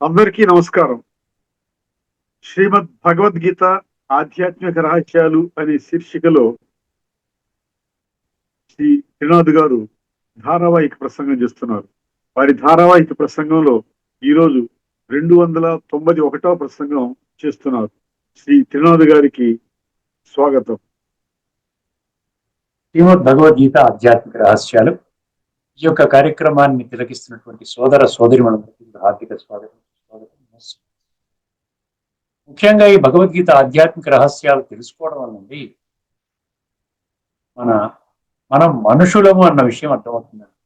అందరికీ నమస్కారం. శ్రీమద్ భగవద్గీత ఆధ్యాత్మిక రహస్యాలు అనే శీర్షికలో శ్రీ త్రినాథ్ గారు ధారావాహిక ప్రసంగం చేస్తున్నారు. వారి ధారావాహిక ప్రసంగంలో ఈరోజు 291వ ప్రసంగం చేస్తున్నారు. శ్రీ త్రినాథ్ గారికి స్వాగతం. శ్రీమద్ భగవద్గీత ఆధ్యాత్మిక రహస్యాలు ఈ యొక్క కార్యక్రమాన్ని తిలకిస్తున్నటువంటి సోదర సోదరిమణులకు హార్దిక స్వాగతం. ముఖ్యంగా ఈ భగవద్గీత ఆధ్యాత్మిక రహస్యాలు తెలుసుకోవడం వల్ల మనం మనుషులము అన్న విషయం అర్థమవుతుందండి.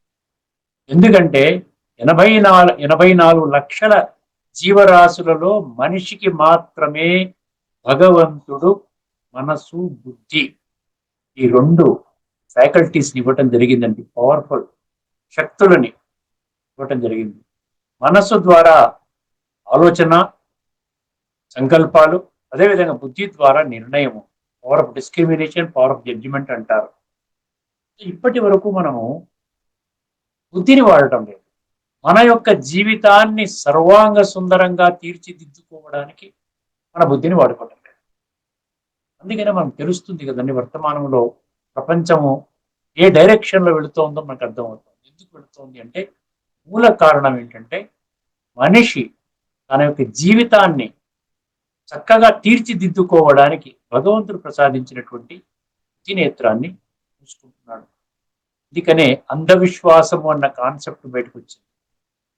ఎందుకంటే 84 లక్షల జీవరాశులలో మనిషికి మాత్రమే భగవంతుడు మనసు, బుద్ధి ఈ రెండు ఫ్యాకల్టీస్ని ఇవ్వటం జరిగిందండి. పవర్ఫుల్ శక్తులని ఇవ్వటం జరిగింది. మనస్సు ద్వారా ఆలోచన, సంకల్పాలు, అదేవిధంగా బుద్ధి ద్వారా నిర్ణయము, power of discrimination, power of judgement అంటారు. ఇప్పటి వరకు మనము బుద్ధిని వాడటం లేదు. మన యొక్క జీవితాన్ని సర్వాంగ సుందరంగా తీర్చిదిద్దుకోవడానికి మన బుద్ధిని వాడుకోవటం లేదు. అందుకనే మనకు తెలుస్తుంది కదండి, వర్తమానంలో ప్రపంచము ఏ డైరెక్షన్లో వెళుతోందో మనకు అర్థమవుతుంది. ఎందుకు వెళుతోంది అంటే మూల కారణం ఏంటంటే మనిషి తన యొక్క జీవితాన్ని చక్కగా తీర్చిదిద్దుకోవడానికి భగవంతుడు ప్రసాదించినటువంటి నేత్రాన్ని చూసుకుంటున్నాడు. అందుకనే అంధవిశ్వాసము అన్న కాన్సెప్ట్ బయటకు వచ్చింది.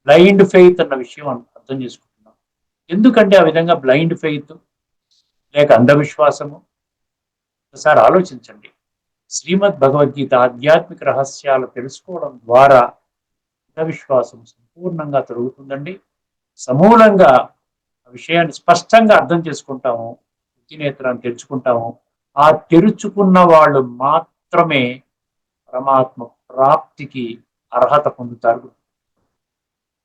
బ్లైండ్ ఫెయిత్ అన్న విషయం అర్థం చేసుకుంటున్నాం. ఎందుకంటే ఆ విధంగా బ్లైండ్ ఫెయిత్ లేక అంధవిశ్వాసము? ఒకసారి ఆలోచించండి. శ్రీమద్ భగవద్గీత ఆధ్యాత్మిక రహస్యాలు తెలుసుకోవడం ద్వారా అంధవిశ్వాసం సంపూర్ణంగా తొలగుతుందండి. సమూలంగా ఆ విషయాన్ని స్పష్టంగా అర్థం చేసుకుంటాము, నేత్రాన్ని తెరుచుకుంటాము. ఆ తెరుచుకున్న వాళ్ళు మాత్రమే పరమాత్మ ప్రాప్తికి అర్హత పొందుతారు.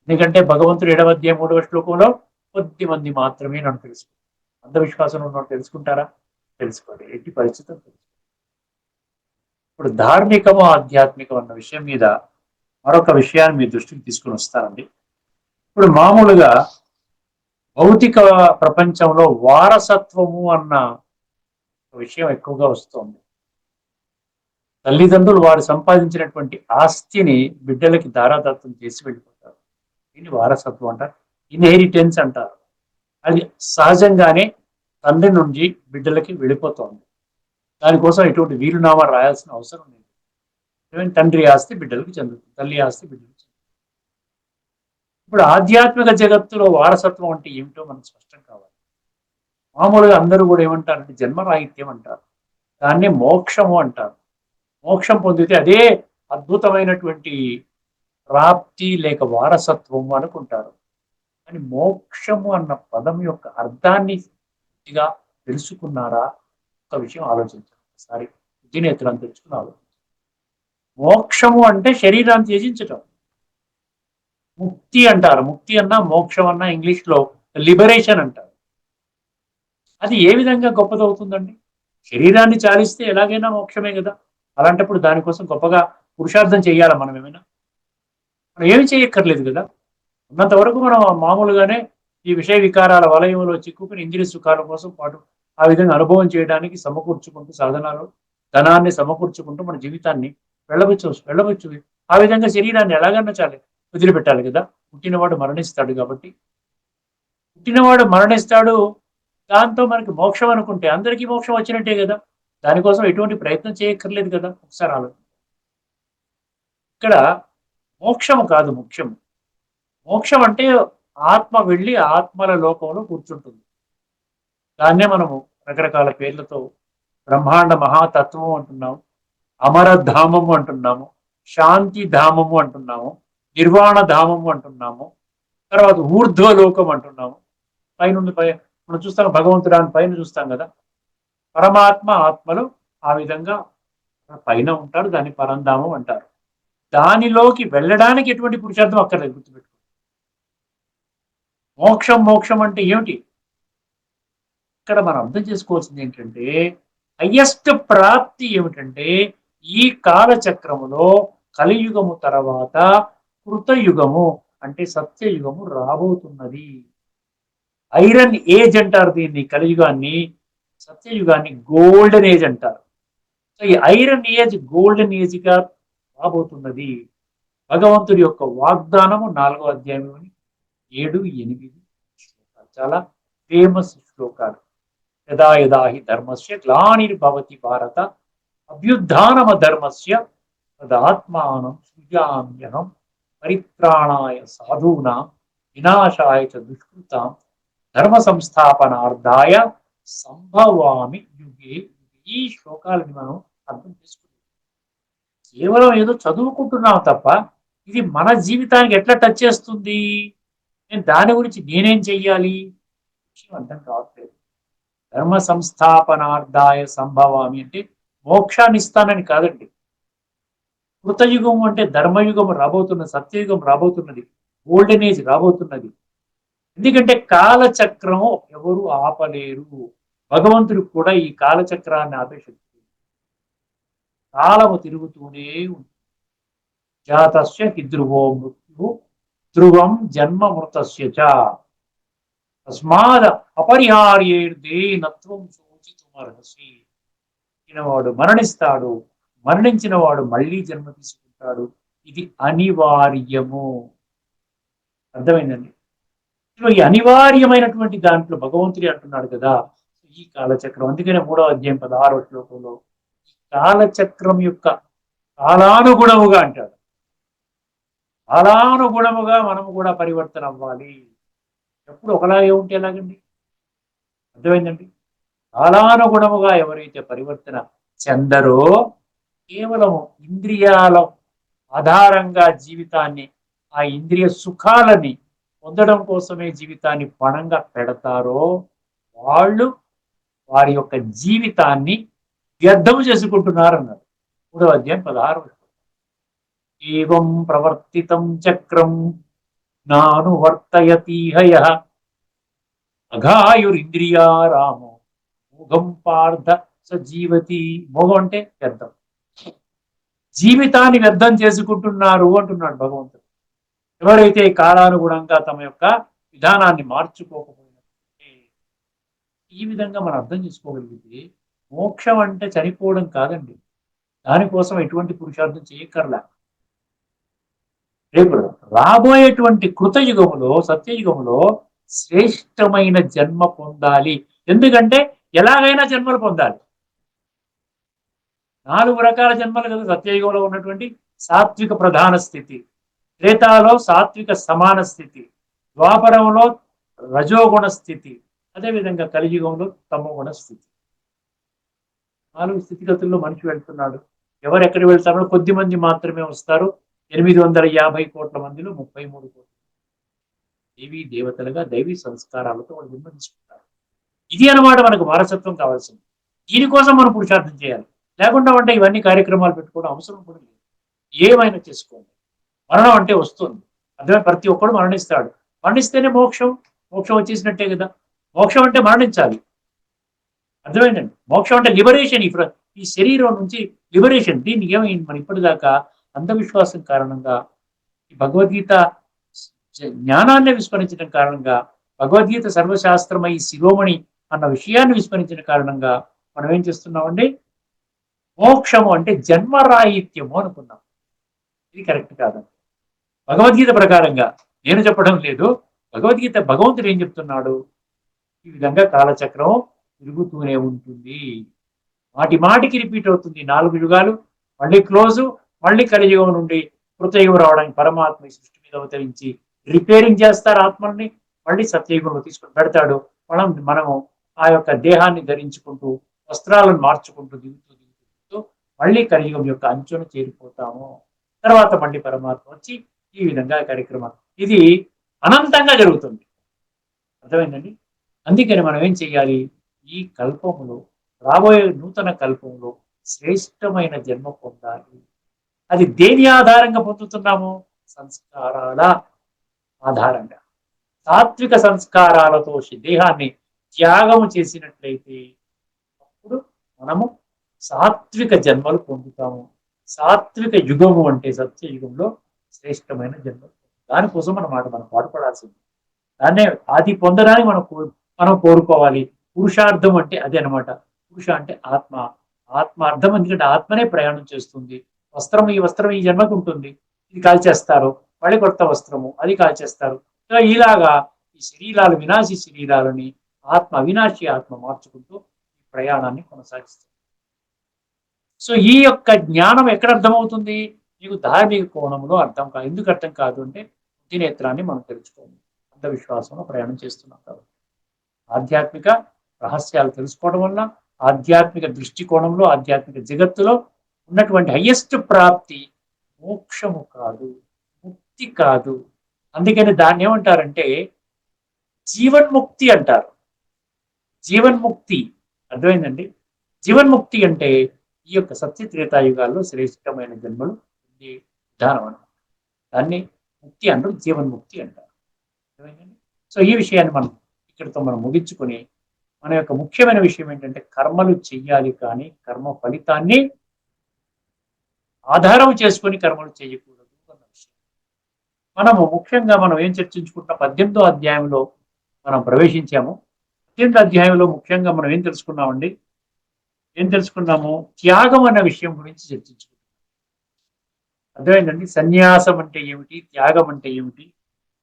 ఎందుకంటే భగవంతుడు 7వ అధ్యాయం 3వ శ్లోకంలో కొద్ది మంది మాత్రమే నన్ను తెలుసుకుంటారు. అంధవిశ్వాసం ఉన్నట్టు తెలుసుకుంటారా? తెలుసుకోండి, ఎట్టి పరిస్థితులు తెలుసు. ఇప్పుడు ధార్మికము, ఆధ్యాత్మికం అన్న విషయం మీద మరొక విషయాన్ని మీ దృష్టికి తీసుకుని వస్తానండి. ఇప్పుడు మామూలుగా భౌతిక ప్రపంచంలో వారసత్వము అన్న విషయం ఎక్కువగా వస్తుంది. తల్లిదండ్రులు వారు సంపాదించినటువంటి ఆస్తిని బిడ్డలకి దారాదత్తం చేసి వెళ్ళిపోతారు. దీన్ని వారసత్వం అంటారు, ఇన్హెరిటెన్స్ అంటారు. అది సహజంగానే తండ్రి నుంచి బిడ్డలకి వెళ్ళిపోతుంది. దానికోసం ఎటువంటి వీలునామా రాయాల్సిన అవసరం లేదు. తండ్రి ఆస్తి బిడ్డలకు చెందుతుంది, తల్లి ఆస్తి బిడ్డలకు చెందుతుంది. ఇప్పుడు ఆధ్యాత్మిక జగత్తులో వారసత్వం అంటే ఏమిటో మనకు స్పష్టం కావాలి. మామూలుగా అందరూ కూడా ఏమంటారంటే జన్మరాహిత్యం అంటారు, దాన్నే మోక్షము అంటారు. మోక్షం పొందితే అదే అద్భుతమైనటువంటి ప్రాప్తి లేక వారసత్వము అనుకుంటారు. కానీ మోక్షము అన్న పదం యొక్క అర్థాన్ని తెలుసుకున్నారా? ఒక విషయం ఆలోచించారు. ఒకసారి బుద్ధినేత్రాన్ని తెచ్చుకుని ఆలోచించారు. మోక్షము అంటే శరీరాన్ని త్యజించటం. ముక్తి అంటారు. ముక్తి అన్నా మోక్షం అన్నా ఇంగ్లీష్లో లిబరేషన్ అంటారు. అది ఏ విధంగా గొప్పదవుతుందండి? శరీరాన్ని చాలిస్తే ఎలాగైనా మోక్షమే కదా. అలాంటప్పుడు దానికోసం గొప్పగా పురుషార్థం చేయాలా మనం? మనం ఏమి చేయక్కర్లేదు కదా. ఉన్నంత వరకు మనం మామూలుగానే ఈ విషయ వికారాల వలయంలో చిక్కుకుని ఇంద్రియ సుఖాల కోసం పాటు ఆ విధంగా అనుభవం చేయడానికి సమకూర్చుకుంటూ, సాధనాలు ధనాన్ని సమకూర్చుకుంటూ మన జీవితాన్ని వెళ్ళవచ్చు. ఆ విధంగా శరీరాన్ని ఎలాగన్నా చాలే వదిలిపెట్టాలి కదా. పుట్టినవాడు మరణిస్తాడు కాబట్టి, పుట్టినవాడు మరణిస్తాడు, దాంతో మనకి మోక్షం అనుకుంటే అందరికీ మోక్షం వచ్చినట్టే కదా. దానికోసం ఎటువంటి ప్రయత్నం చేయక్కర్లేదు కదా. ఒకసారి ఆలోచన. ఇక్కడ మోక్షము కాదు ముఖ్యం. మోక్షం అంటే ఆత్మ వెళ్ళి ఆత్మల లోకంలో కూర్చుంటుంది. దాన్నే మనము రకరకాల పేర్లతో బ్రహ్మాండ మహాతత్వము అంటున్నాము, అమరధామము అంటున్నాము, శాంతి ధామము అంటున్నాము, నిర్వాణ ధామము అంటున్నాము, తర్వాత ఊర్ధ్వలోకం అంటున్నాము. పైనుండి మనం చూస్తాం భగవంతుడు దాని పైన చూస్తాం కదా. పరమాత్మ ఆత్మలు ఆ విధంగా పైన ఉంటారు, దాన్ని పరంధామం అంటారు. దానిలోకి వెళ్ళడానికి ఎటువంటి పురుషార్థం అక్కర్లేదు, గుర్తుపెట్టుకో. మోక్షం అంటే ఏమిటి? ఇక్కడ మనం అర్థం చేసుకోవాల్సింది ఏంటంటే హయ్యెస్ట్ ప్రాప్తి ఏమిటంటే ఈ కాలచక్రములో కలియుగము తర్వాత కృతయుగము అంటే సత్యయుగము రాబోతున్నది. ఐరన్ ఏజ్ అంటారు దీన్ని, కలియుగాన్ని. సత్యయుగాన్ని గోల్డెన్ ఏజ్ అంటారు. సో ఈ ఐరన్ ఏజ్ గోల్డెన్ ఏజ్ గా రాబోతున్నది. భగవంతుడి యొక్క వాగ్దానము 4వ అధ్యాయంలోని 7-8 శ్లోకాలు చాలా ఫేమస్ శ్లోకాలు. యదా యదా హి ధర్మస్య గ్లానిర్భవతి భారత అభ్యుత్థానమ ధర్మస్య తదాత్మానం సృజామ్యహం పరిత్రాణాయ సాధూనాం వినాశాయ చ దుష్కృతాం ధర్మ సంస్థాపనార్థాయ సంభవామి యుగే. ఈ శ్లోకాలని మనం అర్థం చేసుకుంటాం. కేవలం ఏదో చదువుకుంటున్నాం తప్ప ఇది మన జీవితానికి ఎట్లా టచ్ చేస్తుంది, నేను దాని గురించి నేనేం చెయ్యాలి విషయం అర్థం కావట్లేదు. ధర్మ సంస్థాపనార్థాయ సంభవామి అంటే మోక్షాన్ని ఇస్తానని కాదండి. కృతయుగం అంటే ధర్మయుగం రాబోతున్నది, సత్యయుగం రాబోతున్నది, గోల్డెన్ ఏజ్ రాబోతున్నది. ఎందుకంటే కాలచక్రం ఎవరు ఆపలేరు. భగవంతుడికి కూడా ఈ కాలచక్రాన్ని ఆపే శక్తి. కాలము తిరుగుతూనే ఉంది. జాతస్య హి ధ్రువో మృత్యు ధ్రువం జన్మ మృతస్య చ తస్మాద్ అపరిహార్యేర్దే నత్వం శోచితుమర్హసి. వాడు మరణిస్తాడు, మరణించిన వాడు మళ్ళీ జన్మ తీసుకుంటాడు, ఇది అనివార్యము. అర్థమైందండి. ఈ అనివార్యమైనటువంటి దాంట్లో భగవంతుడి అంటున్నాడు కదా ఈ కాలచక్రం. అందుకనే 3వ అధ్యాయం 16వ శ్లోకంలో ఈ కాలచక్రం యొక్క కాలానుగుణముగా అంటాడు. కాలానుగుణముగా మనము కూడా పరివర్తన అవ్వాలి. ఎప్పుడు ఒకలాగే ఉంటే ఎలాగండి? అర్థమైందండి. కాలానుగుణముగా ఎవరైతే పరివర్తన చెందరో కేవలం ఇంద్రియాల ఆధారంగా జీవితాన్ని, ఆ ఇంద్రియ సుఖాలని పొందడం కోసమే జీవితాన్ని పణంగా పెడతారో వాళ్ళు వారి యొక్క జీవితాన్ని వ్యర్థం చేసుకుంటున్నారు అన్నారు. 3వ అధ్యాయం 16వ. ఏవం ప్రవర్తితం చక్రం నానువర్తయతీహ యః అఘాయురింద్రియారామో మోఘం పార్థ సజీవతి. మోఘం అంటే వ్యర్థం. జీవితాన్ని వ్యర్థం చేసుకుంటున్నారు అంటున్నాడు భగవంతుడు. ఎవరైతే కాలానుగుణంగా తమ యొక్క విధానాన్ని మార్చుకోకపోయినట్లయితే. ఈ విధంగా మనం అర్థం చేసుకోగలిగితే మోక్షం అంటే చనిపోవడం కాదండి. దానికోసం ఎటువంటి పురుషార్థం చేయక్కర్లా. రేపు రాబోయేటువంటి కృతయుగములో, సత్యయుగములో శ్రేష్టమైన జన్మ పొందాలి. ఎందుకంటే ఎలాగైనా జన్మలు పొందాలి. 4 రకాల జన్మలు కదా సత్యయుగంలో ఉన్నటువంటి. సాత్విక ప్రధాన స్థితి, త్రేతాలో సాత్విక సమాన స్థితి, ద్వాపరంలో రజోగుణ స్థితి, అదేవిధంగా కలియుగంలో తమోగుణ స్థితి. 4 స్థితిగతుల్లో మనిషి వెళ్తున్నాడు. ఎవరు ఎక్కడికి వెళ్తారో కొద్ది మంది మాత్రమే వస్తారు. 850 కోట్ల మందిలో 33 కోట్లు దేవీ దేవతలుగా దైవీ సంస్కారాలతో వాళ్ళు జన్మ తీసుకుంటారు. ఇది అన్నమాట మనకు వారసత్వం కావాల్సింది. దీనికోసం మనం పురుషార్థం చేయాలి. లేకుండా అంటే ఇవన్నీ కార్యక్రమాలు పెట్టుకోవడం అవసరం కూడా లేదు. ఏమైనా చేసుకోండి. మరణం అంటే వస్తుంది. అర్థమే, ప్రతి ఒక్కడు మరణిస్తాడు. మరణిస్తేనే మోక్షం. మోక్షం వచ్చేసినట్టే కదా. మోక్షం అంటే మరణించాలి. అర్థమైందండి. మోక్షం అంటే లిబరేషన్. ఈ శరీరం నుంచి లిబరేషన్. దీన్ని ఏమైంది, మన ఇప్పటిదాకా అంధవిశ్వాసం కారణంగా, ఈ భగవద్గీత జ్ఞానాన్ని విస్మరించడం కారణంగా, భగవద్గీత సర్వశాస్త్రమై శిరోమణి అన్న విషయాన్ని విస్మరించిన కారణంగా మనం ఏం చేస్తున్నామండి, మోక్షము అంటే జన్మరాహిత్యము అనుకున్నాం. ఇది కరెక్ట్ కాదండి. భగవద్గీత ప్రకారంగా నేను చెప్పడం లేదు, భగవద్గీత భగవంతుడు ఏం చెప్తున్నాడు, ఈ విధంగా కాలచక్రం తిరుగుతూనే ఉంటుంది. మాటి మాటికి రిపీట్ అవుతుంది. 4 యుగాలు మళ్ళీ క్లోజు, మళ్ళీ కలియుగం నుండి కృతయుగం రావడానికి పరమాత్మ ఈ సృష్టి మీద అవతరించి రిపేరింగ్ చేస్తారు ఆత్మల్ని. మళ్ళీ సత్యయుగంలో తీసుకుని పెడతాడు. మనము ఆ యొక్క దేహాన్ని ధరించుకుంటూ వస్త్రాలను మార్చుకుంటూ దిగుతూ మళ్ళీ కలియుగం యొక్క అంచును చేరిపోతాము. తర్వాత మళ్ళీ పరమాత్మ వచ్చి ఈ విధంగా కార్యక్రమం ఇది అనంతంగా జరుగుతుంది. అర్థమైందండి. అందుకని మనం ఏం చెయ్యాలి, ఈ కల్పములో, రాబోయే నూతన కల్పంలో శ్రేష్టమైన జన్మ పొందాలి. అది దేని ఆధారంగా పొందుతున్నాము, సంస్కారాల ఆధారంగా. సాత్విక సంస్కారాలతో దేహాన్ని త్యాగము చేసినట్లయితే అప్పుడు మనము సాత్విక జన్మలు పొందుతాము. సాత్విక యుగము అంటే సత్యయుగంలో శ్రేష్టమైన జన్మలు పొందుతాము. దానికోసం మనం పాటుపడాల్సింది. దాన్నే అది పొందడానికి మనం కోరుకోవాలి. పురుషార్థం అంటే అదే అనమాట. పురుష అంటే ఆత్మ. ఆత్మ అర్థం ఎందుకంటే ఆత్మనే ప్రయాణం చేస్తుంది. ఈ వస్త్రం ఈ జన్మకు ఉంటుంది. ఇది కాల్చేస్తారు. మళ్ళీ కొత్త వస్త్రము అది కాల్చేస్తారు. సో ఇలాగా ఈ శరీరాలు వినాశి శరీరాలని అవినాశి ఆత్మ మార్చుకుంటూ ఈ ప్రయాణాన్ని కొనసాగిస్తుంది. సో ఈ యొక్క జ్ఞానం ఎక్కడ అర్థమవుతుంది? మీకు ధార్మిక కోణంలో అర్థం కాదు. ఎందుకు అర్థం కాదు అంటే బుద్ధి నేత్రాన్ని మనం తెలుసుకోవాలి. అంధవిశ్వాసంలో ప్రయాణం చేస్తున్నాం కాబట్టి. ఆధ్యాత్మిక రహస్యాలు తెలుసుకోవడం వల్ల ఆధ్యాత్మిక దృష్టికోణంలో ఆధ్యాత్మిక జగత్తులో ఉన్నటువంటి హయ్యెస్ట్ ప్రాప్తి మోక్షము కాదు, ముక్తి కాదు. అందుకని దాన్ని ఏమంటారంటే జీవన్ముక్తి అంటారు. జీవన్ముక్తి అర్థమైందండి? జీవన్ముక్తి అంటే ఈ యొక్క సత్య త్రేతాయుగాల్లో శ్రేష్టమైన జన్మలు పొందే విధానం అన్నమాట. దాన్ని ముక్తి అంటారు, జీవన్ముక్తి అంటారు. అర్థమైందండి? సో ఈ విషయాన్ని ఇక్కడితో మనం ముగించుకొని మన యొక్క ముఖ్యమైన విషయం ఏంటంటే కర్మలు చెయ్యాలి, కానీ కర్మ ఫలితాన్ని ఆధారం చేసుకొని కర్మలు చేయకూడదు అన్న విషయం. ముఖ్యంగా మనం ఏం చర్చించుకుంటాం? 18వ అధ్యాయంలో మనం ప్రవేశించాము. 18వ అధ్యాయంలో ముఖ్యంగా మనం ఏం తెలుసుకున్నాము? త్యాగం అన్న విషయం గురించి చర్చించుకుంటాం. అర్థమైందండి? సన్యాసం అంటే ఏమిటి, త్యాగం అంటే ఏమిటి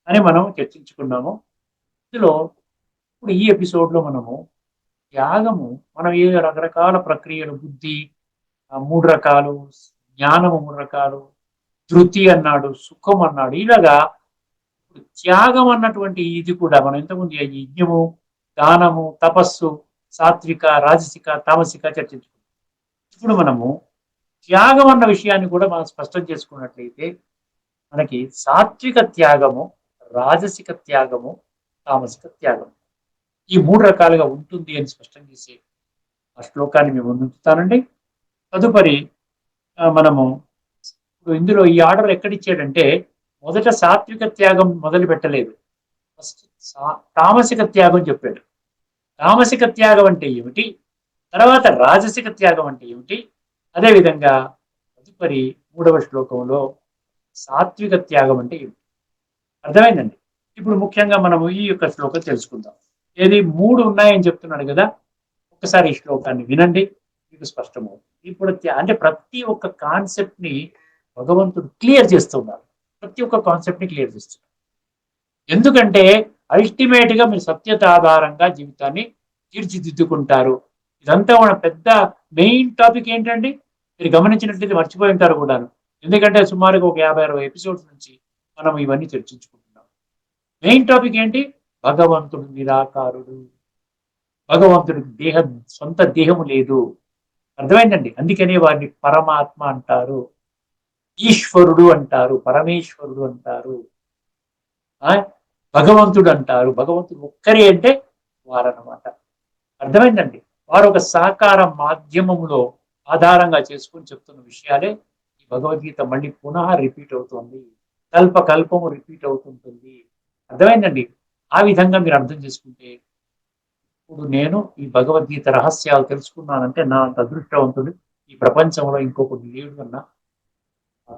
అని మనం చర్చించుకున్నాము. ఇందులో ఇప్పుడు ఈ ఎపిసోడ్లో త్యాగము ఏ రకరకాల ప్రక్రియలు, బుద్ధి 3 రకాలు, జ్ఞానము 3 రకాలు, ధృతి అన్నాడు, సుఖం అన్నాడు. ఇలాగా త్యాగం అన్నటువంటి ఇది కూడా మనం ఇంతకుముందు యజ్ఞము, దానము, తపస్సు, సాత్విక, రాజసిక, తామసిక చర్చించుకున్నాం. ఇప్పుడు త్యాగం అన్న విషయాన్ని కూడా మనం స్పష్టం చేసుకున్నట్లయితే మనకి సాత్విక త్యాగము, రాజసిక త్యాగము, తామసిక త్యాగము ఈ 3 రకాలుగా ఉంటుంది అని స్పష్టం చేసే ఆ శ్లోకాన్ని మేము ఉంచుతానండి. తదుపరి ఇందులో ఈ ఆర్డర్ ఎక్కడిచ్చాడంటే మొదట సాత్విక త్యాగం మొదలు పెట్టలేదు, ఫస్ట్ తామసిక త్యాగం చెప్పాడు. తామసిక త్యాగం అంటే ఏమిటి, తర్వాత రాజసిక త్యాగం అంటే ఏమిటి, అదేవిధంగా తదుపరి 3వ శ్లోకంలో సాత్విక త్యాగం అంటే ఏమిటి. అర్థమైందండి? ఇప్పుడు ముఖ్యంగా ఈ యొక్క శ్లోకం తెలుసుకుందాం. ఏది 3 ఉన్నాయని చెప్తున్నాడు కదా, ఒకసారి ఈ శ్లోకాన్ని వినండి, మీకు స్పష్టమవుతుంది. ఇప్పుడు అంటే ప్రతి ఒక్క కాన్సెప్ట్ ని భగవంతుడు క్లియర్ చేస్తున్నారు. ప్రతి ఒక్క కాన్సెప్ట్ ని క్లియర్ చేస్తున్నారు. ఎందుకంటే అల్టిమేట్ గా మీరు సత్యత ఆధారంగా జీవితాన్ని తీర్చిదిద్దుకుంటారు. ఇదంతా మన పెద్ద మెయిన్ టాపిక్ ఏంటండి, మీరు గమనించినట్లయితే మర్చిపోయి ఉంటారు కూడాను. ఎందుకంటే సుమారుగా ఒక 50-60 ఎపిసోడ్స్ నుంచి మనం ఇవన్నీ చర్చించుకుంటున్నాం. మెయిన్ టాపిక్ ఏంటి? భగవంతుడు నిరాకారుడు, భగవంతుడికి సొంత దేహము లేదు. అర్థమైందండి? అందుకనే వారిని పరమాత్మ అంటారు, ఈశ్వరుడు అంటారు, పరమేశ్వరుడు అంటారు, భగవంతుడు అంటారు. భగవంతుడు ఒక్కరే అంటే వారన్నమాట. అర్థమైందండి? వారు ఒక సహకార మాధ్యమంలో ఆధారంగా చేసుకుని చెప్తున్న విషయాలే ఈ భగవద్గీత మళ్ళీ పునః రిపీట్ అవుతుంది, కల్పము రిపీట్ అవుతుంటుంది. అర్థమైందండి? ఆ విధంగా మీరు అర్థం చేసుకుంటే ఇప్పుడు నేను ఈ భగవద్గీత రహస్యాలు తెలుసుకున్నానంటే నా అంత అదృష్టవంతుడు ఈ ప్రపంచంలో ఇంకొకటి లేడు అన్న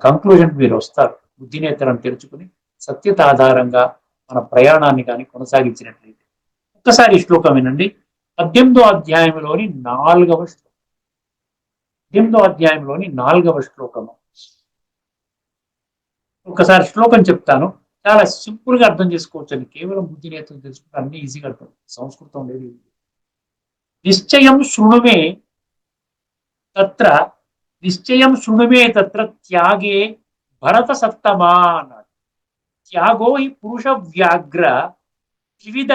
కంక్లూజన్ మీరు వస్తారు. బుద్ధినేత్రాన్ని తెరుచుకుని సత్యత ఆధారంగా మన ప్రయాణాన్ని కానీ కొనసాగించినట్లయితే. ఒక్కసారి ఈ శ్లోకం వినండి. 18వ అధ్యాయంలోని 4వ శ్లోకం. 18వ అధ్యాయంలోని 4వ శ్లోకము. ఒకసారి శ్లోకం చెప్తాను, చాలా సింపుల్ గా అర్థం చేసుకోవచ్చు అండి. కేవలం బుద్ధి నేత్రం తెలుసుకుంటే అన్ని ఈజీగా అర్థం. సంస్కృతం లేదు. నిశ్చయం శృణుమే తత్ర త్యాగే భరత సత్తమా అన్నాడు. త్యాగో హి పురుష వ్యాఘ్ర త్రివిధ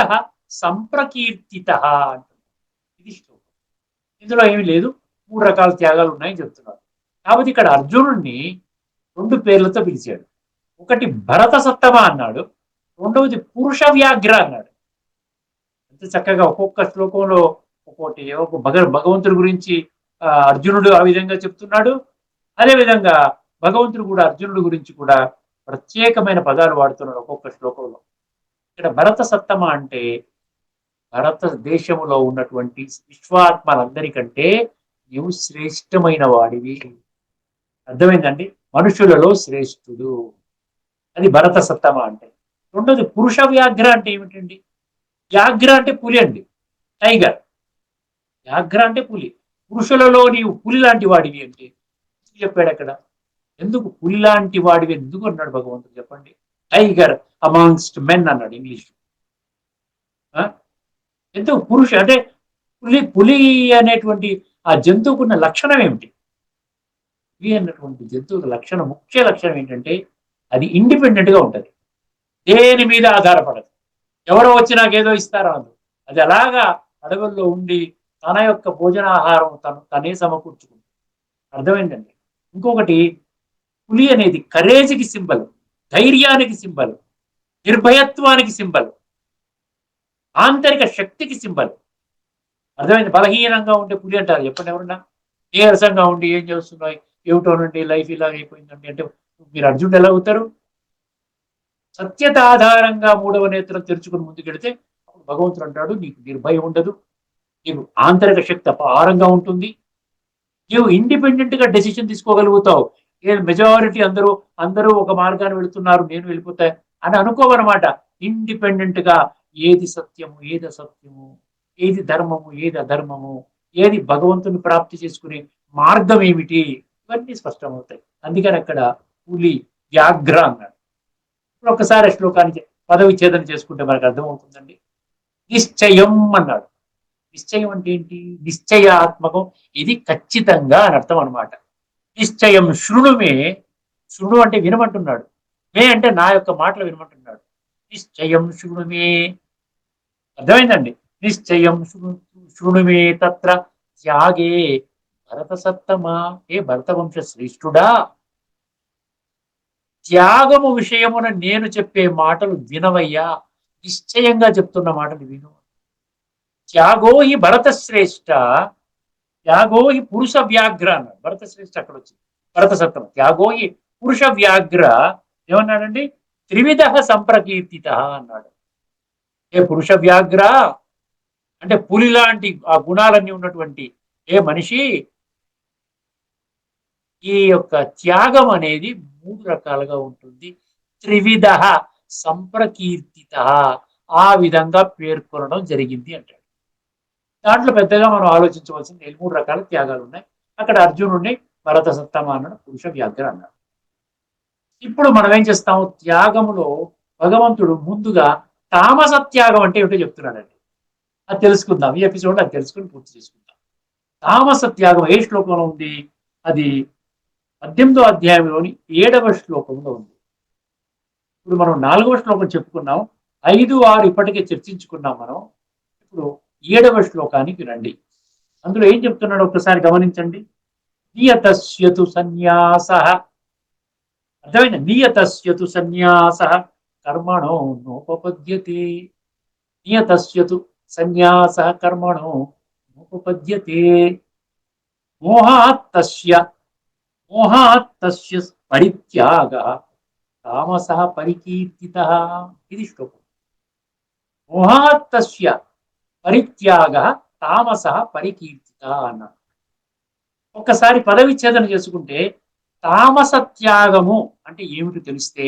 సంప్రకీర్తిత అంటుంది. ఇది శ్లోకం. ఇందులో ఏమి లేదు, 3 రకాల త్యాగాలు ఉన్నాయని చెప్తున్నారు. కాబట్టి ఇక్కడ అర్జునుడిని 2 పేర్లతో పిలిచాడు. ఒకటి భరత సత్తమ అన్నాడు, రెండవది పురుష వ్యాఘ్ర అన్నాడు. అంత చక్కగా ఒక్కొక్క శ్లోకంలో ఒక్కొక్కటి భగవంతుడి గురించి అర్జునుడు ఆ విధంగా చెప్తున్నాడు. అదేవిధంగా భగవంతుడు కూడా అర్జునుడి గురించి కూడా ప్రత్యేకమైన పదాలు వాడుతున్నాడు ఒక్కొక్క శ్లోకంలో. ఇక్కడ భరత సత్తమ అంటే భారతదేశంలో ఉన్నటువంటి విశ్వాత్మలందరికంటే నీవు శ్రేష్టమైన వాడివి. అర్థమైందండి? మనుషులలో శ్రేష్ఠుడు. అది భరత సత్తమ అంటే. రెండోది పురుష వ్యాఘ్ర అంటే ఏమిటండి? వ్యాఘ్ర అంటే పులి అండి, టైగర్. వ్యాఘ్ర అంటే పులి. పురుషులలో నీవు పులి లాంటి వాడివి అంటే చెప్పాడు అక్కడ. ఎందుకు పులి లాంటి వాడివి ఎందుకు అన్నాడు భగవంతుడు చెప్పండి? టైగర్ అమాంగ్స్ట్ మెన్ అన్నాడు ఇంగ్లీష్. ఎందుకు పురుష అంటే పులి పులి అనేటువంటి ఆ జంతువుకున్న లక్షణం ఏమిటి? పులి అన్నటువంటి జంతువుల లక్షణం, ముఖ్య లక్షణం ఏంటంటే అది ఇండిపెండెంట్ గా ఉంటది, దేని మీద ఆధారపడదు. ఎవరో వచ్చి నాకేదో ఇస్తారా అందు, అది అలాగా అడవుల్లో ఉండి తన యొక్క భోజనాహారం తనే సమకూర్చుకుంది. అర్థమైందండి. ఇంకొకటి, పులి అనేది కరేజ్కి సింబల్, ధైర్యానికి సింబల్, నిర్భయత్వానికి సింబల్, ఆంతరిక శక్తికి సింబల్. అర్థమైంది. బలహీనంగా ఉంటే పులి అంటారు చెప్పండి ఎవరన్నా? నీరసంగా ఉండి ఏం చేస్తున్నాయి, ఏమిటో నుండి లైఫ్ ఇలా అయిపోయిందండి అంటే మీరు అర్జునుడు ఎలా అవుతారు? సత్యత ఆధారంగా మూడవ నేత్రం తెరుచుకుని ముందుకెడితే అప్పుడు భగవంతుడు అంటాడు నీకు నిర్భయం ఉండదు, నీకు ఆంతరిక శక్తి అపారంగా ఉంటుంది, నీవు ఇండిపెండెంట్ గా డెసిషన్ తీసుకోగలుగుతావు. మెజారిటీ అందరూ అందరూ ఒక మార్గాన్ని వెళుతున్నారు నేను వెళ్ళిపోతా అని అనుకోవన్నమాట. ఇండిపెండెంట్ గా ఏది సత్యము, ఏది అసత్యము, ఏది ధర్మము, ఏది అధర్మము, ఏది భగవంతుని ప్రాప్తి చేసుకునే మార్గం ఏమిటి, ఇవన్నీ స్పష్టమవుతాయి. అందుకని అక్కడ పులి వ్యాఘ్ర అన్నాడు. ఇప్పుడు ఒకసారి శ్లోకానికి పదవిచ్ఛేదన చేసుకుంటే మనకు అర్థమవుతుందండి. నిశ్చయం అన్నాడు. నిశ్చయం అంటే ఏంటి? నిశ్చయాత్మకం, ఇది ఖచ్చితంగా అని అర్థం అనమాట. నిశ్చయం శృణుమే, శృణు అంటే వినమంటున్నాడు, మే అంటే నా యొక్క మాటలు వినమంటున్నాడు. నిశ్చయం శృణుమే, అర్థమైందండి. నిశ్చయం శృణుమే తత్ర త్యాగే భరత సత్తమా, ఏ భరత వంశ శ్రేష్ఠుడా, త్యాగము విషయమున నేను చెప్పే మాటలు వినవయ్యా, నిశ్చయంగా చెప్తున్న మాటలు విను. త్యాగో హి భరత శ్రేష్ఠ, త్యాగో హి పురుష వ్యాఘ్ర అన్నాడు. భరత శ్రేష్ఠ అక్కడ వచ్చింది, భరత సత్తమ. త్యాగో హి పురుష వ్యాఘ్ర ఏమన్నాడండి? త్రివిధ సంప్రకీర్తిత అన్నాడు. ఏ పురుష వ్యాఘ్ర అంటే పులి లాంటి ఆ గుణాలన్నీ ఉన్నటువంటి ఏ మనిషి, ఈ యొక్క త్యాగం అనేది 3 రకాలుగా ఉంటుంది. త్రివిధ సంప్రకీర్తిత, ఆ విధంగా పేర్కొనడం జరిగింది అంటాడు. దాంట్లో పెద్దగా మనం ఆలోచించవలసింది 3 రకాల త్యాగాలు ఉన్నాయి. అక్కడ అర్జునుడిని భరత సత్తమ అన్నాడు, పురుష వ్యాఘ్ర అన్నాడు. ఇప్పుడు మనం ఏం చేస్తాం? త్యాగములో భగవంతుడు ముందుగా తామస త్యాగం అంటే ఏమిటో చెప్తున్నాడండి. అది తెలుసుకుందాం ఈ ఎపిసోడ్, అది తెలుసుకుని పూర్తి చేసుకుందాం. తామస త్యాగం ఏ శ్లోకంలో ఉంది? అది 18వ అధ్యాయంలోని 7వ శ్లోకంలో ఉంది. ఇప్పుడు మనం 4వ శ్లోకం చెప్పుకున్నాం, 5, 6 ఇప్పటికే చర్చించుకున్నాం మనం. ఇప్పుడు 7వ శ్లోకానికి రండి. అందులో ఏం చెప్తున్నాడో ఒకసారి గమనించండి. నియతస్యతు సన్యాస, అర్థమైంది. నియతస్యతు సన్యాస కర్మణో నోపపద్యతే, నియతస్యతు సన్యాస కర్మణో నోపపద్యతే, మోహాత్తస్య మోహాత్తస్య పరిత్యాగ తామస పరికీర్తిత. ఇది శ్లోకం. మోహాత్తస్య పరిత్యాగ తామస పరికీర్తిత అన్నాడు. ఒక్కసారి పదవిచ్ఛేదన చేసుకుంటే తామస త్యాగము అంటే ఏమిటి తెలిస్తే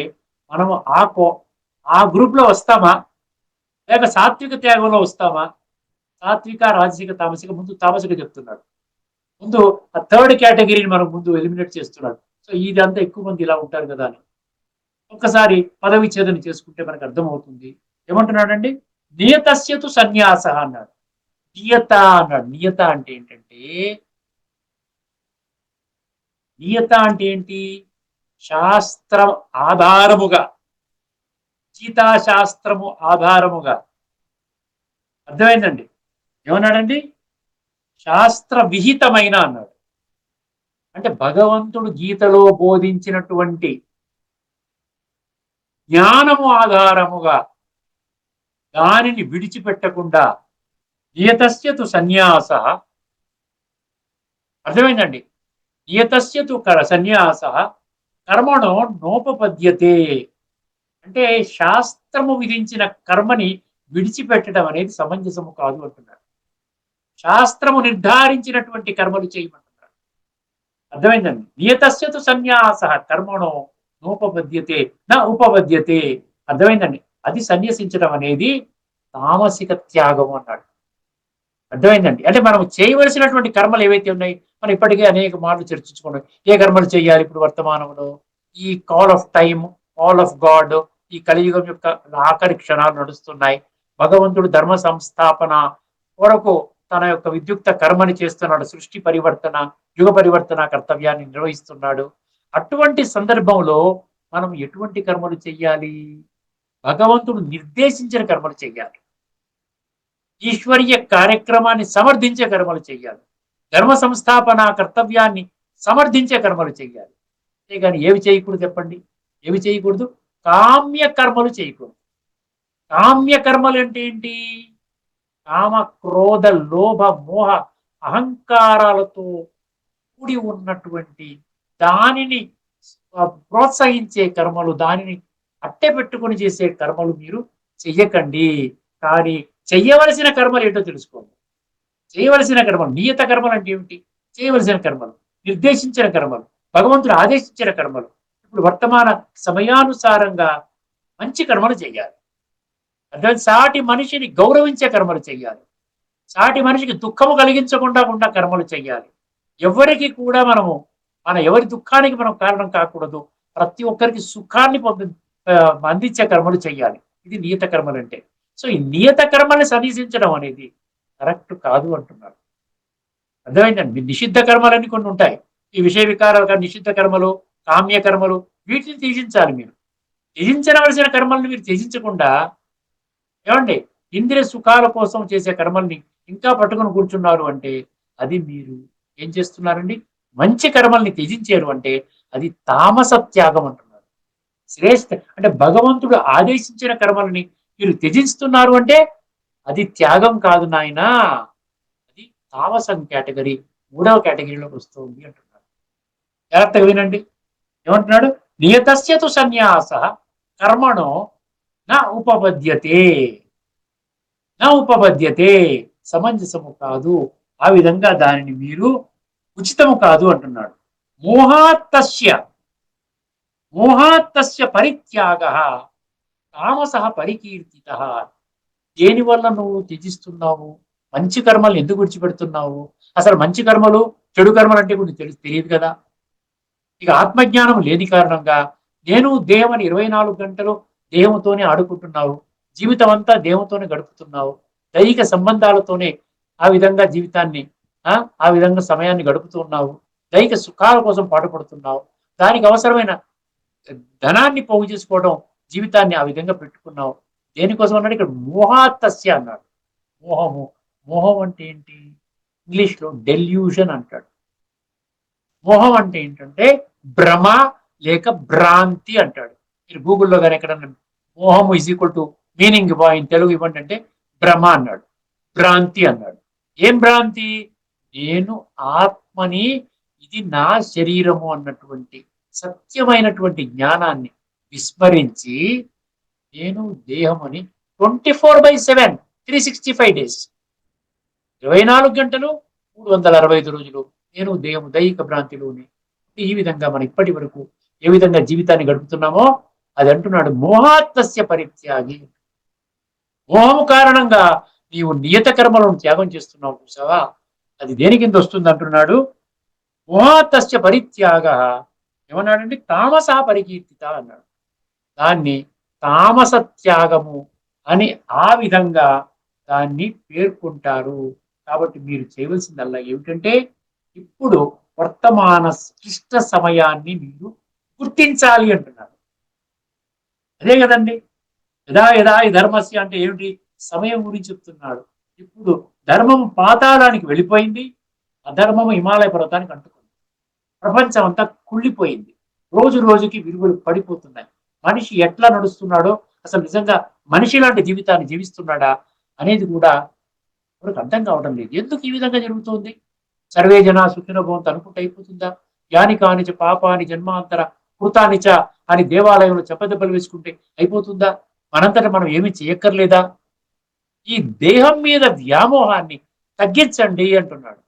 మనము ఆ గ్రూప్ లో వస్తామా, లేక సాత్విక త్యాగంలో వస్తామా? సాత్విక, రాజసిక, తామసిక. ముందు తామసిక చెప్తున్నాడు, ముందు ఆ 3rd కేటగిరీని మనం ముందు ఎలిమినేట్ చేస్తున్నాడు. సో ఇదంతా ఎక్కువ మంది ఇలా ఉంటారు కదా అని ఒక్కసారి పదవిచ్ఛేదన చేసుకుంటే మనకు అర్థమవుతుంది. ఏమంటున్నాడండి? నియతస్యతు సన్యాస అన్నాడు. నియత అన్నాడు. నియత అంటే ఏంటంటే, నియత అంటే ఏంటి? శాస్త్రం ఆధారముగా, గీతాశాస్త్రము ఆధారముగా. అర్థమైందండి? ఏమన్నాడండి? శాస్త్ర విహితమైన అన్నాడు. అంటే భగవంతుడు గీతలో బోధించినటువంటి జ్ఞానము ఆధారముగా దానిని విడిచిపెట్టకుండా, నియతస్యతు సన్యాస, అర్థమైందండి? నియతస్యతు సన్యాస కర్మణో నోపపద్యతే, అంటే శాస్త్రము విధించిన కర్మని విడిచిపెట్టడం అనేది సమంజసము కాదు అంటున్నాడు. శాస్త్రము నిర్ధారించినటువంటి కర్మలు చేయమంటున్నాడు. అర్థమైందండి? నియతస్యతు సన్యాస కర్మణో నోపపద్యతే నా ఉపపద్యతే. అర్థమైందండి? అది సన్యసించడం అనేది తామసిక త్యాగం అన్నాడు. అర్థమైందండి? అంటే మనం చేయవలసినటువంటి కర్మలు ఏవైతే ఉన్నాయి, మనం ఇప్పటికే అనేక మాటలు చర్చించుకున్నాం. ఏ కర్మలు చేయాలి ఇప్పుడు వర్తమానంలో? ఈ call of time, call of God, ఈ కలియుగం యొక్క ఆఖరి క్షణాలు నడుస్తున్నాయి. భగవంతుడు ధర్మ సంస్థాపన కొరకు తన యొక్క విద్యుక్త కర్మని చేస్తున్నాడు. సృష్టి పరివర్తన, యుగ పరివర్తన కర్తవ్యాన్ని నిర్వహిస్తున్నాడు. అటువంటి సందర్భంలో మనం ఎటువంటి కర్మలు చెయ్యాలి? భగవంతుడు నిర్దేశించిన కర్మలు చెయ్యాలి. ఈశ్వరీయ కార్యక్రమాన్ని సమర్థించే కర్మలు చెయ్యాలి. ధర్మ సంస్థాపన కర్తవ్యాన్ని సమర్థించే కర్మలు చెయ్యాలి. అంతేగాని ఏవి చేయకూడదు చెప్పండి? ఏవి చేయకూడదు? కామ్య కర్మలు చేయకూడదు. కామ్య కర్మలు అంటే ఏంటి? కామ, క్రోధ, లోభ, మోహ, అహంకారాలతో కూడి ఉన్నటువంటి దానిని ప్రోత్సహించే కర్మలు, దానిని అట్టే పెట్టుకొని చేసే కర్మలు మీరు చెయ్యకండి. కానీ చెయ్యవలసిన కర్మలు ఏంటో తెలుసుకోండి. చేయవలసిన కర్మలు, నియత కర్మలు అంటే ఏమిటి? చేయవలసిన కర్మలు, నిర్దేశించిన కర్మలు, భగవంతుడు ఆదేశించిన కర్మలు. ఇప్పుడు వర్తమాన సమయానుసారంగా మంచి కర్మలు చేయాలి. అర్థం? సాటి మనిషిని గౌరవించే కర్మలు చెయ్యాలి. సాటి మనిషికి దుఃఖము కలిగించకుండా కర్మలు చెయ్యాలి. ఎవరికి కూడా మన ఎవరి దుఃఖానికి మనం కారణం కాకూడదు. ప్రతి ఒక్కరికి సుఖాన్ని అందించే కర్మలు చెయ్యాలి. ఇది నియత కర్మలు అంటే. సో ఈ నియత కర్మల్ని సన్నిసించడం అనేది కరెక్ట్ కాదు అంటున్నారు. అర్థమైందండి? నిషిద్ధ కర్మలన్నీ కొన్ని ఉంటాయి. ఈ విషయ వికారాలు, నిషిద్ధ కర్మలు, కామ్య కర్మలు, వీటిని త్యజించాలి మీరు. త్యజించవలసిన కర్మల్ని మీరు త్యజించకుండా ఏమండి ఇంద్రియ సుఖాల కోసం చేసే కర్మల్ని ఇంకా పట్టుకుని కూర్చున్నారు అంటే అది మీరు ఏం చేస్తున్నారండి? మంచి కర్మల్ని త్యజించారు అంటే అది తామస త్యాగం అంటున్నారు. శ్రేష్ఠ అంటే భగవంతుడు ఆదేశించిన కర్మల్ని మీరు త్యజిస్తున్నారు అంటే అది త్యాగం కాదు నాయనా, అది తామసం కేటగిరీ, 3వ కేటగిరీలోకి వస్తుంది అంటున్నాడు. జాగ్రత్తగా వినండి. ఏమంటున్నాడు? నియతస్యతు సన్యాస కర్మణో నా ఉపపద్యతే. నా ఉపపద్యతే సమంజసము కాదు, ఆ విధంగా దానిని మీరు ఉచితము కాదు అంటున్నాడు. మోహాత్తస్య పరిత్యాగ తామస పరికీర్తిత. దేని వల్ల నువ్వు త్యజిస్తున్నావు? మంచి కర్మలు ఎందుకు విడిచిపెడుతున్నావు? అసలు మంచి కర్మలు, చెడు కర్మలు అంటే నీకు తెలియదు కదా. ఇక ఆత్మజ్ఞానం లేని కారణంగా నేను దేహం అని 24 గంటలు దేహంతోనే ఆడుకుంటున్నావు. జీవితం అంతా దేహంతోనే గడుపుతున్నావు. దైహిక సంబంధాలతోనే ఆ విధంగా జీవితాన్ని ఆ విధంగా సమయాన్ని గడుపుతూ ఉన్నావు. దైహిక సుఖాల కోసం పాటుపడుతున్నావు. దానికి అవసరమైన ధనాన్ని పోగు చేసుకోవడం, జీవితాన్ని ఆ విధంగా పెట్టుకున్నావు. దేనికోసం అన్నాడు? ఇక్కడ మోహాత్తస్య అన్నాడు. మోహము. మోహం అంటే ఏంటి? ఇంగ్లీష్ లో డెల్యూషన్ అంటాడు. మోహం అంటే ఏంటంటే భ్రమ లేక భ్రాంతి అంటాడు. మీరు గూగుల్లో కానీ ఎక్కడన్నా మోహము is equal to meaning in Telugu ఇవ్వండి అంటే భ్రమ అన్నాడు, భ్రాంతి అన్నాడు. ఏం భ్రాంతి? నేను ఆత్మని, ఇది నా శరీరము అన్నటువంటి సత్యమైనటువంటి జ్ఞానాన్ని విస్మరించి నేను దేహమని 24/7 365 days 24 గంటలు 365 రోజులు నేను దేహము దైహిక భ్రాంతిలోని. ఈ విధంగా మనం ఇప్పటి వరకు ఏ విధంగా జీవితాన్ని గడుపుతున్నామో అది అంటున్నాడు. మోహాత్తస్య పరిత్యాగి. మోహము కారణంగా నీవు నియత కర్మలను త్యాగం చేస్తున్నావు చూసావా, అది దేని కింద వస్తుంది అంటున్నాడు. మోహాత్తస్య పరిత్యాగ ఏమన్నాడంటే తామస పరికీర్తిత అన్నాడు. దాన్ని తామస త్యాగము అని ఆ విధంగా దాన్ని పేర్కొంటారు. కాబట్టి మీరు చేయవలసిందల్లా ఏమిటంటే ఇప్పుడు వర్తమాన క్లిష్ట సమయాన్ని మీరు గుర్తించాలి అంటున్నారు. అదే కదండి. యదా యదా ఈ ధర్మస్య అంటే ఏమిటి? సమయం గురించి చెప్తున్నాడు. ఇప్పుడు ధర్మం పాతాళానికి వెళ్ళిపోయింది, అధర్మము హిమాలయ పర్వతానికి అంటుకుంది. ప్రపంచం అంతా కుళ్ళిపోయింది. రోజు రోజుకి విలువలు పడిపోతున్నాయి. మనిషి ఎట్లా నడుస్తున్నాడో, అసలు నిజంగా మనిషి లాంటి జీవితాన్ని జీవిస్తున్నాడా అనేది కూడా మనకు అర్థం కావడం లేదు. ఎందుకు ఈ విధంగా జరుగుతుంది? సర్వే జన సుఖినో భవంతు అనుకుంటే అయిపోతుందా? యాని కానిచ పాపాని జన్మాంతర కృతానిచ అని దేవాలయంలో చెప్పదెబ్బలు వేసుకుంటే అయిపోతుందా? మనంతటా మనం ఏమీ చేయక్కర్లేదా? ఈ దేహం మీద వ్యామోహాన్ని తగ్గించండి అంటున్నాడు.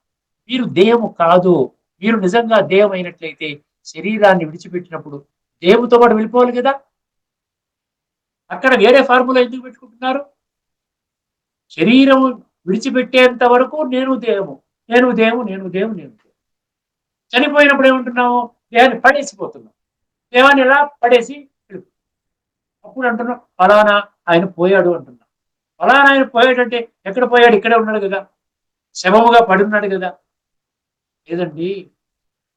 మీరు దేహము కాదు. మీరు నిజంగా దేహం అయినట్లయితే శరీరాన్ని విడిచిపెట్టినప్పుడు దేవుతో పాటు వెళ్ళిపోవాలి కదా. అక్కడ వేరే ఫార్ములా ఎందుకు పెట్టుకుంటున్నారు? శరీరం విడిచిపెట్టేంత వరకు నేను దేవు, నేను దేవు, నేను దేవు, నేను దేవు. చనిపోయినప్పుడు ఏమంటున్నాము? దేహాన్ని పడేసిపోతున్నాం. దేహాన్ని ఎలా పడేసి అప్పుడు అంటున్నాం ఫలానా ఆయన పోయాడు అంటున్నాం. ఫలానా ఆయన పోయాడంటే ఎక్కడ పోయాడు? ఇక్కడే ఉన్నాడు కదా, శవముగా పడి ఉన్నాడు కదా. లేదండి,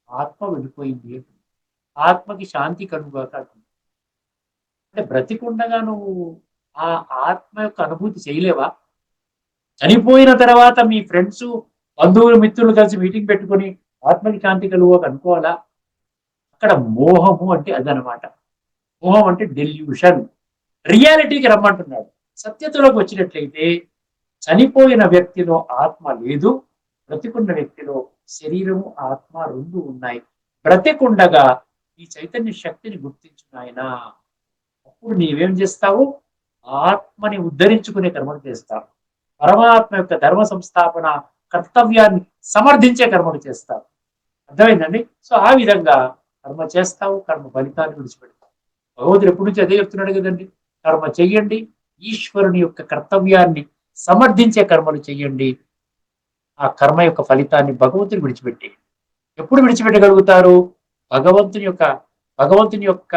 ఆత్మ వెళ్ళిపోయింది. ఆత్మకి శాంతి కలుగుగా అంటే బ్రతికుండగా నువ్వు ఆ ఆత్మ యొక్క అనుభూతి చేయలేవా? చనిపోయిన తర్వాత మీ ఫ్రెండ్స్, బంధువులు, మిత్రులు కలిసి మీటింగ్ పెట్టుకొని ఆత్మకి శాంతి కలుగు అనుకోవాలా? అక్కడ మోహము అంటే అదనమాట. మోహం అంటే డెల్యూషన్. రియాలిటీకి రమ్మంటున్నాడు. సత్యతలోకి వచ్చినట్లయితే చనిపోయిన వ్యక్తిలో ఆత్మ లేదు, బ్రతికున్న వ్యక్తిలో శరీరము ఆత్మ రెండు ఉన్నాయి. బ్రతికుండగా ఈ చైతన్య శక్తిని గుర్తించున్నాయన. అప్పుడు నీవేం చేస్తావు? ఆత్మని ఉద్ధరించుకునే కర్మలు చేస్తావు. పరమాత్మ యొక్క ధర్మ సంస్థాపన కర్తవ్యాన్ని సమర్థించే కర్మలు చేస్తావు. అర్థమైందండి? సో ఆ విధంగా కర్మ చేస్తావు, కర్మ ఫలితాన్ని విడిచిపెడతావు. భగవంతుడు ఎప్పటి నుంచి అదే చెప్తున్నాడు కదండి, కర్మ చెయ్యండి, ఈశ్వరుని యొక్క కర్తవ్యాన్ని సమర్థించే కర్మలు చెయ్యండి, ఆ కర్మ యొక్క ఫలితాన్ని భగవంతుని విడిచిపెట్టి. ఎప్పుడు విడిచిపెట్టగలుగుతారు? భగవంతుని యొక్క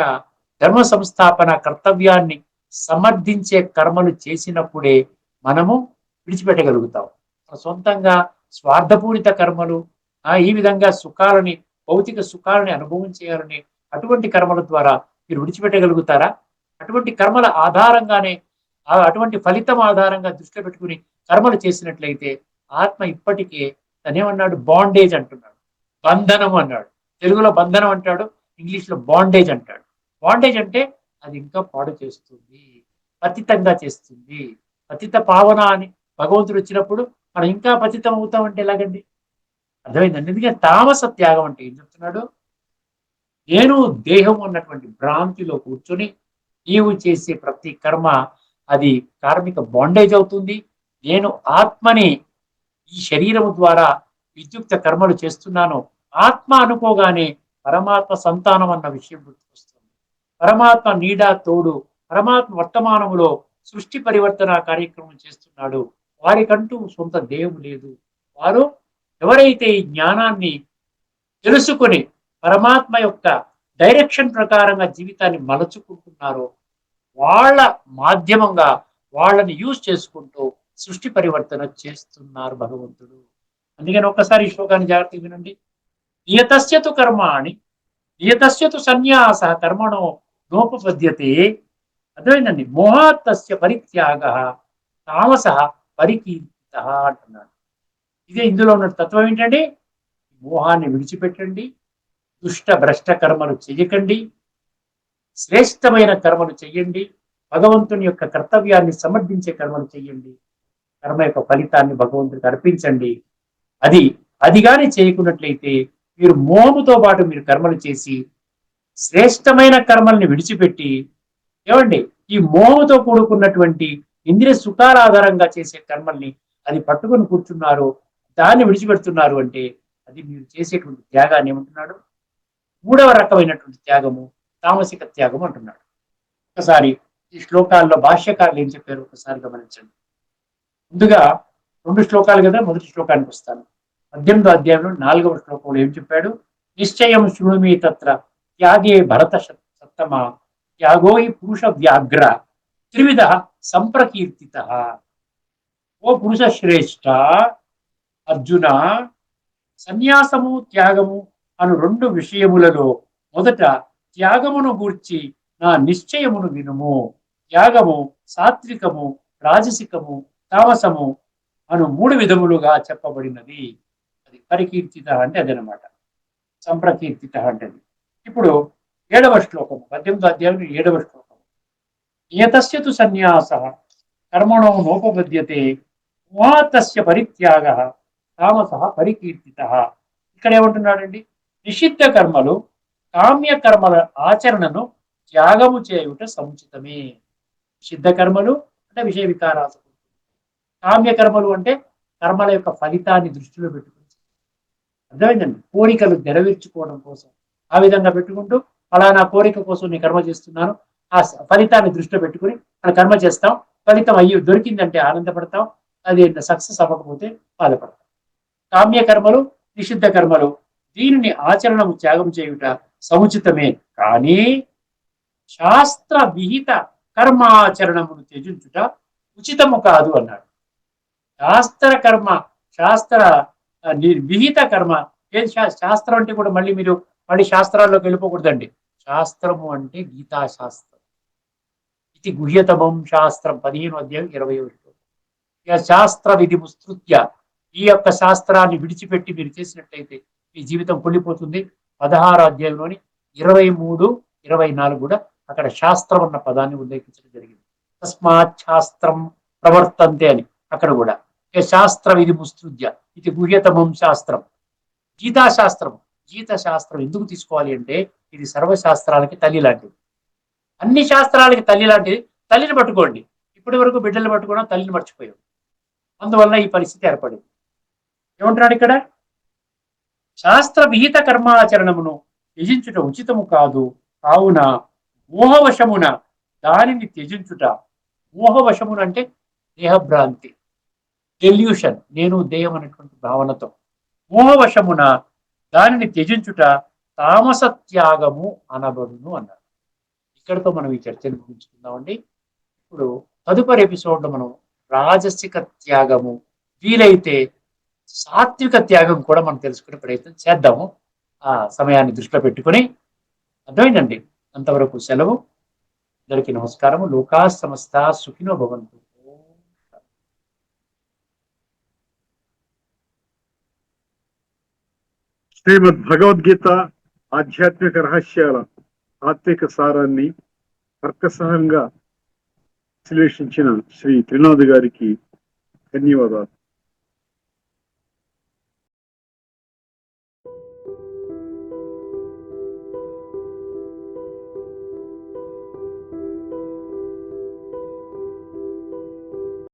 ధర్మ సంస్థాపన కర్తవ్యాన్ని సమర్థించే కర్మలు చేసినప్పుడే మనము విడిచిపెట్టగలుగుతాం. సొంతంగా స్వార్థపూరిత కర్మలు, ఈ విధంగా సుఖాలని, భౌతిక సుఖాలని అనుభవం చేయాలని అటువంటి కర్మల ద్వారా మీరు విడిచిపెట్టగలుగుతారా? అటువంటి కర్మల ఆధారంగానే, అటువంటి ఫలితం ఆధారంగా దృష్టిలో పెట్టుకుని కర్మలు చేసినట్లయితే ఆత్మ ఇప్పటికే తనేమన్నాడు? బాండేజ్ అంటున్నాడు, బంధనం అన్నాడు. తెలుగులో బంధనం అంటాడు, ఇంగ్లీష్ లో బాండేజ్ అంటాడు. బాండేజ్ అంటే అది ఇంకా పాడు చేస్తుంది, పతితంగా చేస్తుంది. పతిత పావన అని భగవంతుడు వచ్చినప్పుడు మనం ఇంకా పతితం అవుతామంటే ఎలాగండి? అర్థమైందండి? ఎందుకంటే తామస త్యాగం అంటే ఏం చెప్తున్నాడు? నేను దేహం అన్నటువంటి భ్రాంతిలో కూర్చొని నీవు చేసే ప్రతి కర్మ అది కార్మిక బాండేజ్ అవుతుంది. నేను ఆత్మని ఈ శరీరము ద్వారా విద్యుక్త కర్మలు చేస్తున్నాను. ఆత్మ అనుకోగానే పరమాత్మ సంతానం అన్న విషయం గుర్తుకొస్తుంది. పరమాత్మ నీడ తోడు, పరమాత్మ వర్తమానములో సృష్టి పరివర్తన కార్యక్రమం చేస్తున్నాడు. వారికంటూ సొంత దేహం లేదు. వారు ఎవరైతే ఈ జ్ఞానాన్ని తెలుసుకొని పరమాత్మ యొక్క డైరెక్షన్ ప్రకారంగా జీవితాన్ని మలచుకుంటున్నారో వాళ్ళ మాధ్యమంగా వాళ్ళని యూజ్ చేసుకుంటూ సృష్టి పరివర్తన చేస్తున్నారు భగవంతుడు. అందుకని ఒక్కసారి ఈ శ్లోకాన్ని జాగ్రత్తగా వినండి. నియతస్యతు కర్మాణి నియతస్యతు సన్యాస కర్మణో నోపపద్యతే. అర్థమైందండి? మోహాత్తస్య పరిత్యాగ తామస పరికీర్తిత అంటున్నాడు. ఇదే ఇందులో ఉన్న తత్వం ఏంటండి? మోహాన్ని విడిచిపెట్టండి, దుష్ట భ్రష్ట కర్మలు చెయ్యకండి, శ్రేష్టమైన కర్మలు చెయ్యండి, భగవంతుని యొక్క కర్తవ్యాన్ని సమర్థించే కర్మలు చెయ్యండి, కర్మ యొక్క ఫలితాన్ని భగవంతుడికి అర్పించండి. అది కానీ చేయకున్నట్లయితే మీరు మోముతో పాటు మీరు కర్మలు చేసి శ్రేష్టమైన కర్మల్ని విడిచిపెట్టి, ఏమండి, ఈ మోముతో కూడుకున్నటువంటి ఇంద్రియ సుఖాల ఆధారంగా చేసే కర్మల్ని అది పట్టుకొని కూర్చున్నారు, దాన్ని విడిచిపెడుతున్నారు అంటే అది మీరు చేసేటువంటి త్యాగాన్ని ఏమంటున్నాడు? మూడవ రకమైనటువంటి త్యాగము తామసిక త్యాగం అంటున్నాడు. ఒకసారి ఈ శ్లోకాల్లో భాష్యకారులు ఏం చెప్పారు ఒకసారి గమనించండి. ముందుగా 2 శ్లోకాలు కదా, మొదటి శ్లోకానికి వస్తాను. 18వ అధ్యాయంలో 4వ శ్లోకంలో ఏం చెప్పాడు? నిశ్చయం శృణుమి తత్ర త్యాగే భరత సత్తమ త్యాగో హి పురుష వ్యాఘ్ర త్రివిధ సంప్రకీర్తిత. ఓ పురుష శ్రేష్ఠ అర్జున, సన్యాసము త్యాగము అను 2 విషయములలో మొదట త్యాగమును గూర్చి నా నిశ్చయమును వినుము. త్యాగము సాత్వికము, రాజసికము, తామసము అను 3 విధములుగా చెప్పబడినది. అది పరికీర్తిత అంటే అదనమాట, సంప్రకీర్తిత అంటే. ఇప్పుడు 7వ శ్లోకము, 18వ అధ్యాయం 7వ శ్లోకము. నియతస్యతు సన్యాస కర్మణో నోపపద్యతే మోహాత్తస్య పరిత్యాగ తామస పరికీర్తిత. ఇక్కడ ఏమంటున్నాడండి? నిషిద్ధ కర్మలు, కామ్య కర్మల ఆచరణను త్యాగము చేయుట సముచితమే. నిషిద్ధ కర్మలు అంటే విషయ వికారాస, కామ్య కర్మలు అంటే కర్మల యొక్క ఫలితాన్ని దృష్టిలో పెట్టుకుని, అర్థమైందండి, కోరికలు నెరవేర్చుకోవడం కోసం ఆ విధంగా పెట్టుకుంటూ ఫలానా కోరిక కోసం నేను కర్మ చేస్తున్నాను, ఆ ఫలితాన్ని దృష్టిలో పెట్టుకుని మనం కర్మ చేస్తాం. ఫలితం అయ్యి దొరికిందంటే ఆనందపడతాం, అది సక్సెస్ అవ్వకపోతే బాధపడతాం. కామ్య కర్మలు, నిషిద్ధ కర్మలు, దీనిని ఆచరణము త్యాగం చేయుట సముచితమే. కానీ శాస్త్ర విహిత కర్మాచరణమును త్యజించుట ఉచితము కాదు అన్నాడు. శాస్త్ర కర్మ, శాస్త్ర విహిత కర్మ. ఏం శాస్త్రం అంటే కూడా మళ్ళీ శాస్త్రాల్లోకి వెళ్ళిపోకూడదండి. శాస్త్రము అంటే గీతా శాస్త్రం. ఇది గుహ్యతమం శాస్త్రం 15వ అధ్యాయం 21. శాస్త్ర విధి విస్తృత్య, ఈ యొక్క శాస్త్రాన్ని విడిచిపెట్టి మీరు చేసినట్లయితే మీ జీవితం పొల్లిపోతుంది. 16వ అధ్యాయంలోని 23, 24 కూడా అక్కడ శాస్త్రం అన్న పదాన్ని ఉల్లేఖించడం జరిగింది. తస్మాత్ శాస్త్రం ప్రవర్తంతే అని అక్కడ కూడా శాస్త్ర విధి విస్తృత్య ఇది గుహ్యతమం శాస్త్రం. గీతాశాస్త్రం, గీత శాస్త్రం ఎందుకు తీసుకోవాలి అంటే ఇది సర్వశాస్త్రాలకి తల్లి లాంటిది. అన్ని శాస్త్రాలకి తల్లి లాంటిది. తల్లిని పట్టుకోండి. ఇప్పటి వరకు బిడ్డలు పట్టుకోవడం, తల్లిని మర్చిపోయాం. అందువల్ల ఈ పరిస్థితి ఏర్పడింది. ఏమంటున్నాడు ఇక్కడ? శాస్త్ర విహిత కర్మాచరణమును త్యజించుట ఉచితము కాదు. కావున మోహవశమున దానిని త్యజించుట. మోహవశమున అంటే దేహభ్రాంతి, డెల్యూషన్, నేను దేహం అనేటువంటి భావనతో మోహవశమున దానిని త్యజించుట తామస త్యాగము అనబడును అన్నారు. ఇక్కడితో మనం ఈ చర్చను ముగించుకుందామండి. ఇప్పుడు తదుపరి ఎపిసోడ్లో మనం రాజసిక త్యాగము, వీలైతే సాత్విక త్యాగం కూడా మనం తెలుసుకునే ప్రయత్నం చేద్దాము, ఆ సమయాన్ని దృష్టిలో పెట్టుకుని. అర్థమైందండి? అంతవరకు సెలవు. అందరికీ నమస్కారము. లోకా సమస్త సుఖినో భవంతు. శ్రీమద్ భగవద్గీత ఆధ్యాత్మిక రహస్యాల తాత్విక సారాన్ని తర్కసహంగా విశ్లేషించిన శ్రీ త్రినాథ్ గారికి ధన్యవాదాలు.